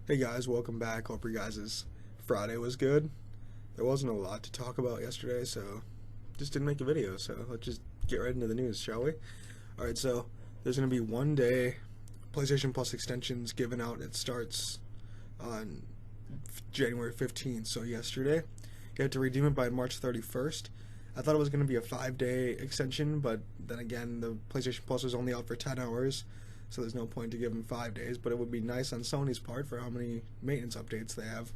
Hey guys, welcome back. Hope your guys' Friday was good. There wasn't a lot to talk about yesterday, so just didn't make a video. So let's just get right into the news, shall we? Alright, so there's going to be 1 day PlayStation Plus extensions given out. It starts on January 15th, so yesterday. You have to redeem it by March 31st. I thought it was going to be a 5 day extension, but then again, the PlayStation Plus was only out for 10 hours, so there's no point to give them 5 days. But it would be nice on Sony's part for how many maintenance updates they have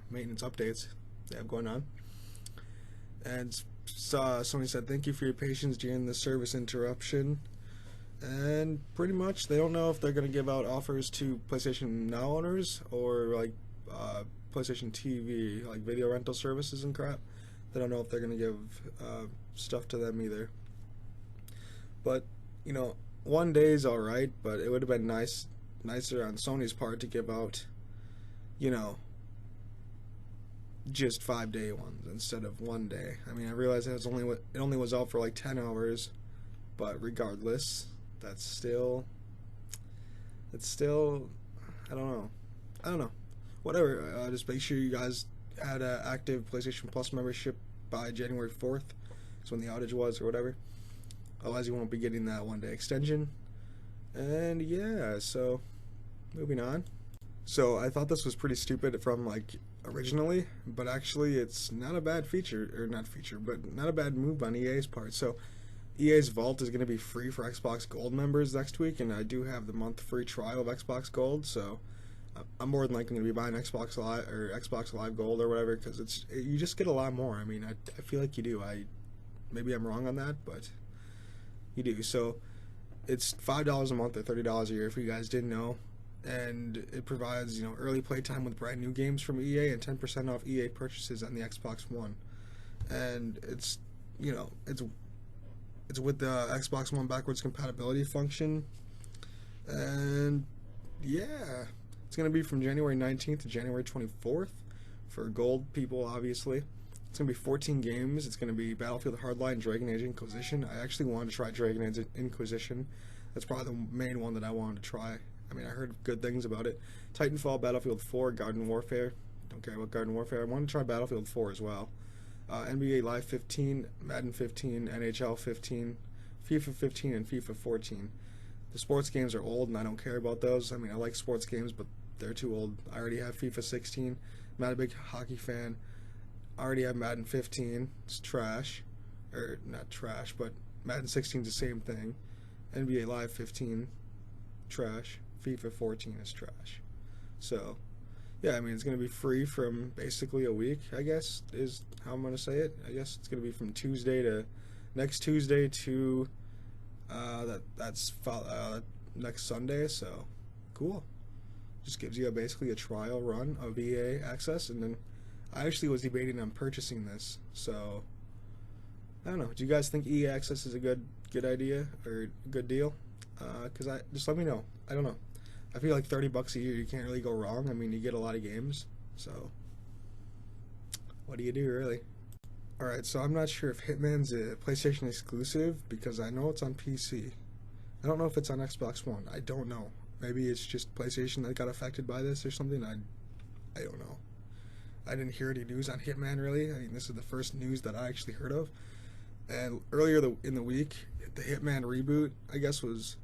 going on. And Sony said, "Thank you for your patience during the service interruption." And pretty much, they don't know if they're going to give out offers to PlayStation Now owners or like PlayStation TV, like video rental services and crap. They don't know if they're going to give stuff to them either. But you know, 1 day is all right, but it would have been nicer on Sony's part to give out, you know, just 5 day ones instead of 1 day. I mean, I realize it only was out for like 10 hours, but regardless, that's still I don't know. Whatever. Just make sure you guys had an active PlayStation Plus membership by January 4th. That's when the outage was or whatever. Otherwise, you won't be getting that 1 day extension. And yeah, so moving on. So I thought this was pretty stupid from like originally, but actually it's not a bad not a bad move on EA's part. So EA's Vault is going to be free for Xbox Gold members next week, and I do have the month free trial of Xbox Gold, so I'm more than likely going to be buying Xbox Live Gold or whatever, because you just get a lot more. I mean, I feel like you do. Maybe I'm wrong on that, but you do. So it's $5 a month or $30 a year if you guys didn't know, and it provides early playtime with brand new games from EA and 10% off EA purchases on the Xbox One, and it's with the Xbox One backwards compatibility function, and yeah, it's going to be from January 19th to January 24th for gold people, obviously. It's going to be 14 games. It's going to be Battlefield Hardline, Dragon Age Inquisition. I actually wanted to try Dragon Age Inquisition. That's probably the main one that I wanted to try. I mean, I heard good things about it. Titanfall, Battlefield 4, Garden Warfare. Don't care about Garden Warfare. I wanted to try Battlefield 4 as well. NBA Live 15, Madden 15, NHL 15, FIFA 15, and FIFA 14. The sports games are old, and I don't care about those. I mean, I like sports games, but they're too old. I already have FIFA 16. I'm not a big hockey fan. I already have Madden 15. It's trash. Or, not trash, but Madden 16 is the same thing. NBA Live 15, trash. FIFA 14 is trash. So, yeah, I mean, it's going to be free from basically a week, I guess, is how I'm going to say it. I guess it's going to be from next Tuesday to next Sunday, so cool. Just gives you basically a trial run of EA access, and then I actually was debating on purchasing this, so I don't know. Do you guys think EA access is a good idea or a good deal? Because just let me know. I don't know. I feel like $30 a year, you can't really go wrong. I mean, you get a lot of games, so what do you do, really? Alright, so I'm not sure if Hitman's a PlayStation exclusive, because I know it's on PC. I don't know if it's on Xbox One. I don't know. Maybe it's just PlayStation that got affected by this or something. I don't know. I didn't hear any news on Hitman, really. I mean, this is the first news that I actually heard of. And earlier in the week, the Hitman reboot, I guess, was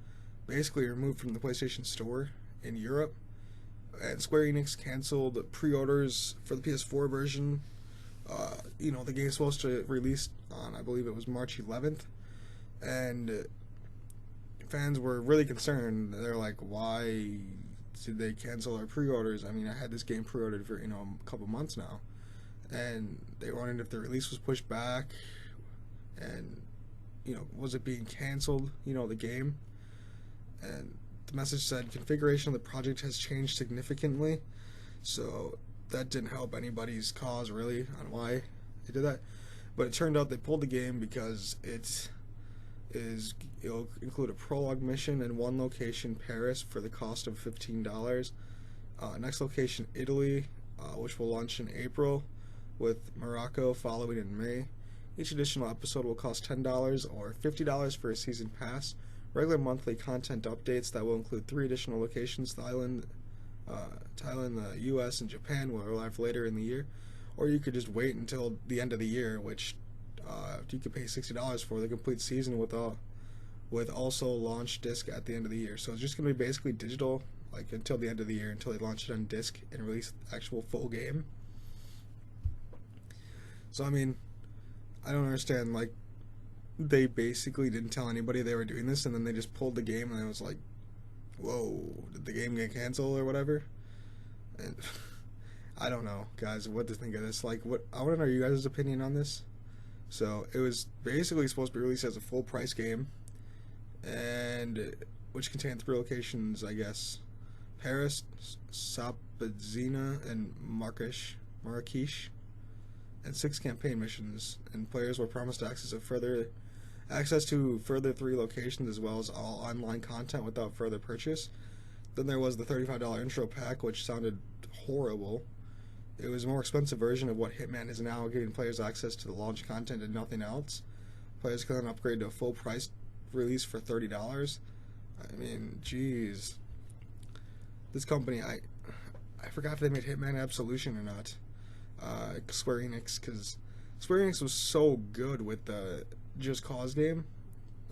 basically removed from the PlayStation Store in Europe. And Square Enix canceled pre-orders for the PS4 version. The game's supposed to release on, I believe it was March 11th. And fans were really concerned. They're like, why did they cancel our pre-orders? I mean, I had this game pre-ordered for, a couple months now. And they wondered if the release was pushed back. And, was it being canceled, the game? And the message said configuration of the project has changed significantly. So that didn't help anybody's cause, really, on why they did that. But it turned out they pulled the game because it'll include a prologue mission in one location, Paris, for the cost of $15. Next location, Italy, which will launch in April, with Morocco following in May. Each additional episode will cost $10 or $50 for a season pass. Regular monthly content updates that will include 3 additional locations: the island Thailand, the U.S., and Japan will arrive later in the year, or you could just wait until the end of the year, which you could pay $60 for the complete season with also launch disc at the end of the year. So it's just gonna be basically digital, like until the end of the year, until they launch it on disc and release the actual full game. So I mean, I don't understand. Like, they basically didn't tell anybody they were doing this, and then they just pulled the game, and it was like, whoa, did the game get canceled or whatever? And I don't know, guys, what to think of this. Like, what I want to know your guys' opinion on this. So it was basically supposed to be released as a full price game, and which contained 3 locations, I guess: Paris, Sapazina, and Marrakesh, and 6 campaign missions. And players were promised access to further 3 locations, as well as all online content without further purchase. Then there was the $35 intro pack, which sounded horrible. It was a more expensive version of what Hitman is now, giving players access to the launch content and nothing else. Players can then upgrade to a full price release for $30. I mean, jeez. This company, I forgot if they made Hitman Absolution or not. Square Enix, because Square Enix was so good with the Just Cause game.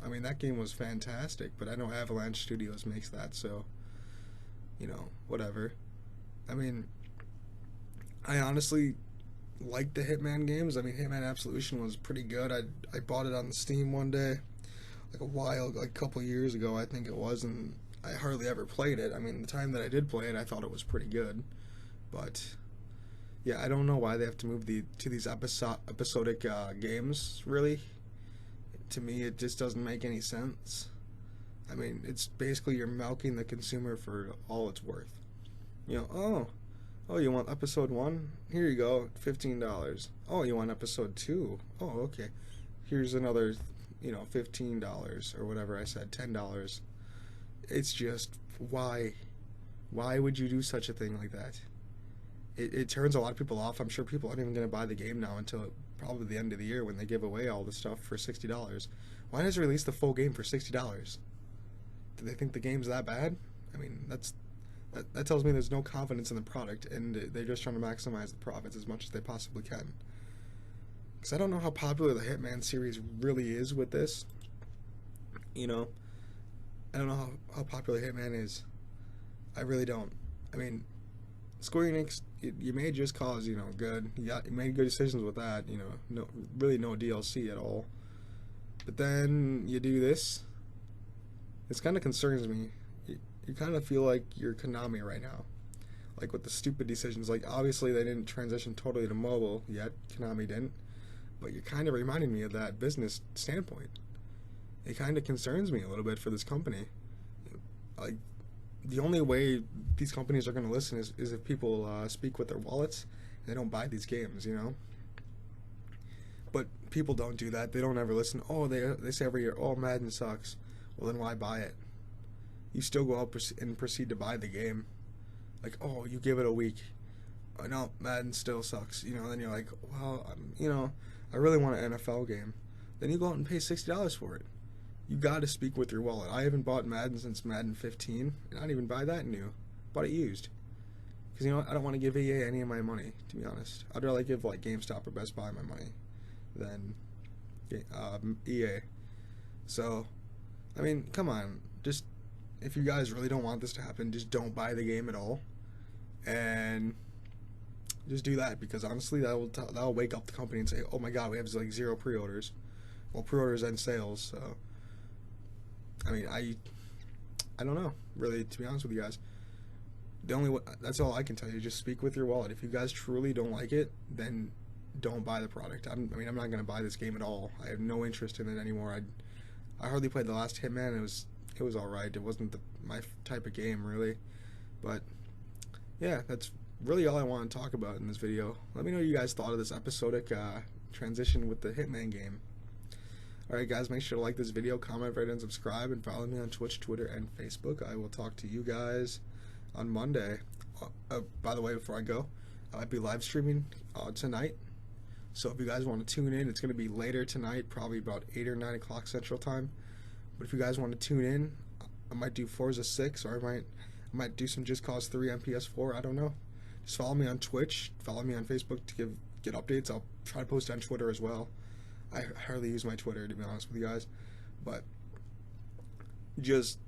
I mean, that game was fantastic, but I know Avalanche Studios makes that, so, you know, whatever. I mean, I honestly like the Hitman games. I mean, Hitman Absolution was pretty good. I bought it on the Steam one day, like a couple years ago, I think it was, and I hardly ever played it. I mean, the time that I did play it, I thought it was pretty good, but yeah, I don't know why they have to move to these episodic games, really. To me, it just doesn't make any sense. I mean, it's basically you're milking the consumer for all it's worth. You know, oh, you want episode 1? Here you go, $15. Oh, you want episode 2? Oh, okay. Here's another, $15 or whatever I said, $10. It's just, why? Why would you do such a thing like that? It turns a lot of people off. I'm sure people aren't even going to buy the game now until probably the end of the year when they give away all the stuff for $60. Why not just release the full game for $60? Do they think the game's that bad? I mean, that tells me there's no confidence in the product, and they're just trying to maximize the profits as much as they possibly can. Because I don't know how popular the Hitman series really is with this. I don't know how popular Hitman is. I really don't. I mean, Square Enix, you made Just Cause, good. You made good decisions with that, no DLC at all. But then you do this. This kind of concerns me. You kind of feel like you're Konami right now. Like with the stupid decisions. Like, obviously they didn't transition totally to mobile yet. Konami didn't. But you're kind of reminding me of that business standpoint. It kind of concerns me a little bit for this company. Like, the only way these companies are going to listen is if people speak with their wallets and they don't buy these games, But people don't do that. They don't ever listen. Oh, they say every year, oh, Madden sucks. Well, then why buy it? You still go up and proceed to buy the game. Like, oh, you give it a week. Oh, no, Madden still sucks. Then you're like, well, I really want an NFL game. Then you go out and pay $60 for it. You got to speak with your wallet. I haven't bought Madden since Madden 15, and I didn't even buy that new. Bought it used. Because, I don't want to give EA any of my money, to be honest. I'd rather give, GameStop or Best Buy my money than EA. So, I mean, come on. Just, if you guys really don't want this to happen, just don't buy the game at all. And just do that, because honestly, that'll wake up the company and say, oh my god, we have 0 pre-orders. Well, pre-orders and sales, so... I mean, I don't know, really, to be honest with you guys. That's all I can tell you. Just speak with your wallet. If you guys truly don't like it, then don't buy the product. I'm not going to buy this game at all. I have no interest in it anymore. I hardly played the last Hitman. It was all right. It wasn't my type of game, really. But yeah, that's really all I want to talk about in this video. Let me know what you guys thought of this episodic transition with the Hitman game. Alright guys, make sure to like this video, comment, rate, and subscribe, and follow me on Twitch, Twitter, and Facebook. I will talk to you guys on Monday. By the way, before I go, I might be live streaming tonight. So if you guys want to tune in, it's going to be later tonight, probably about 8 or 9 o'clock Central Time. But if you guys want to tune in, I might do Forza 6, or I might do some Just Cause 3 on PS4. I don't know. Just follow me on Twitch. Follow me on Facebook to get updates. I'll try to post on Twitter as well. I hardly use my Twitter, to be honest with you guys. But just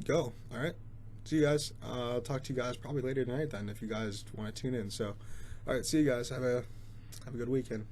go. All right. See you guys. I'll talk to you guys probably later tonight then if you guys want to tune in. So, all right. See you guys. Have a good weekend.